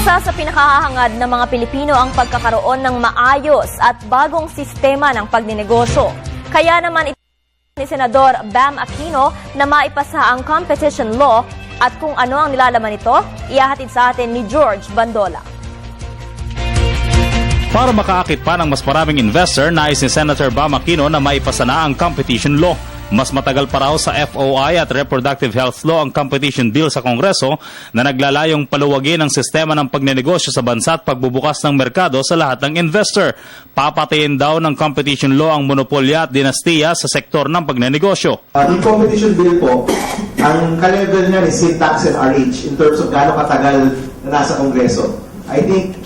Isa sa pinakahahangad ng mga Pilipino ang pagkakaroon ng maayos at bagong sistema ng pagninegosyo. Kaya naman ito ni Senador Bam Aquino na maipasa ang competition law at kung ano ang nilalaman nito, ihahatid sa atin ni George Bandola. Para makaakit pa ng mas maraming investor, nais ni Senator Bam Aquino na maipasa na ang competition law. Mas matagal pa raw sa FOI at Reproductive Health Law ang competition bill sa Kongreso na naglalayong paluwagin ang sistema ng pagnenegosyo sa bansa at pagbubukas ng merkado sa lahat ng investor. Papatayin daw ng competition law ang monopolya at dinastiya sa sektor ng pagnenegosyo. Yung competition bill po, ang ka-level niya is syntax and RH in terms of gaano katagal na nasa Kongreso. I think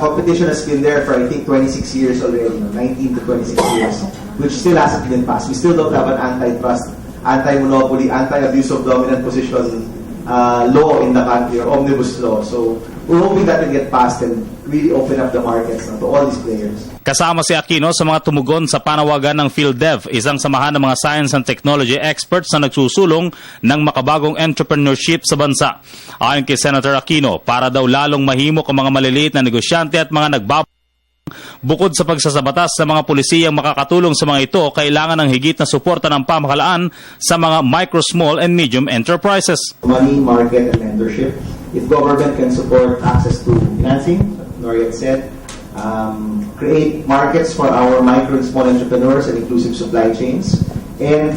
competition has been there for 26 years already, 19 to 26 years, which still hasn't been passed. We still don't have an antitrust, anti-monopoly, anti-abuse of dominant position law in the country, or omnibus law. So we're hoping that will get passed and really open up the markets to all these players. Kasama si Aquino sa mga tumugon sa panawagan ng PhilDev, isang samahan ng mga science and technology experts na nagsusulong ng makabagong entrepreneurship sa bansa. Ayon kay Senator Aquino, para daw lalong mahimok ang mga maliliit na negosyante at mga bukod sa pagsasabatas sa mga pulisiyang makakatulong sa mga ito, kailangan ng higit na suporta ng pamahalaan sa mga micro, small, and medium enterprises. Money, market, and mentorship. If government can support access to financing, Noriel said, create markets for our micro and small entrepreneurs and inclusive supply chains, and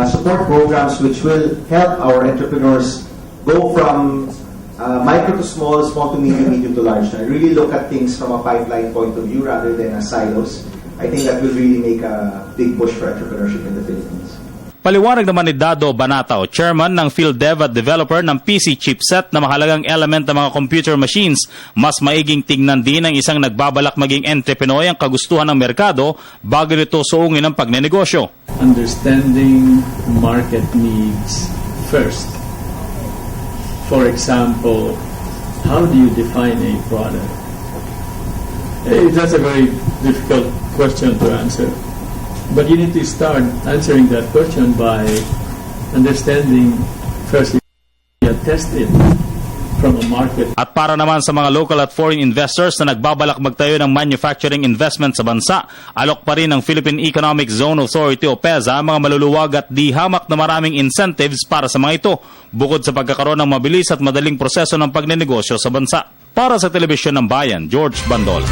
support programs which will help our entrepreneurs go from micro to small, small to medium, medium to large. I really look at things from a pipeline point of view rather than as silos. I think that will really make a big push for entrepreneurship in the Philippines. Paliwanag naman ni Dado Banatao, chairman ng PhilDev at developer ng PC chipset na mahalagang element ng mga computer machines, mas maiging tingnan din ng isang nagbabalak maging entrepreneur ang kagustuhan ng merkado bago nito suungin ang pagnenegosyo. Understanding market needs first. For example, how do you define a product? That's a very difficult question to answer. But you need to start answering that question by understanding first you test it from a market. At para naman sa mga local at foreign investors na nagbabalak magtayo ng manufacturing investment sa bansa, alok pa rin ng Philippine Economic Zone Authority o PEZA ang mga maluluwag at di hamak na maraming incentives para sa mga ito, bukod sa pagkakaroon ng mabilis at madaling proseso ng pagnenegosyo sa bansa. Para sa Telebisyon ng Bayan, George Bandola.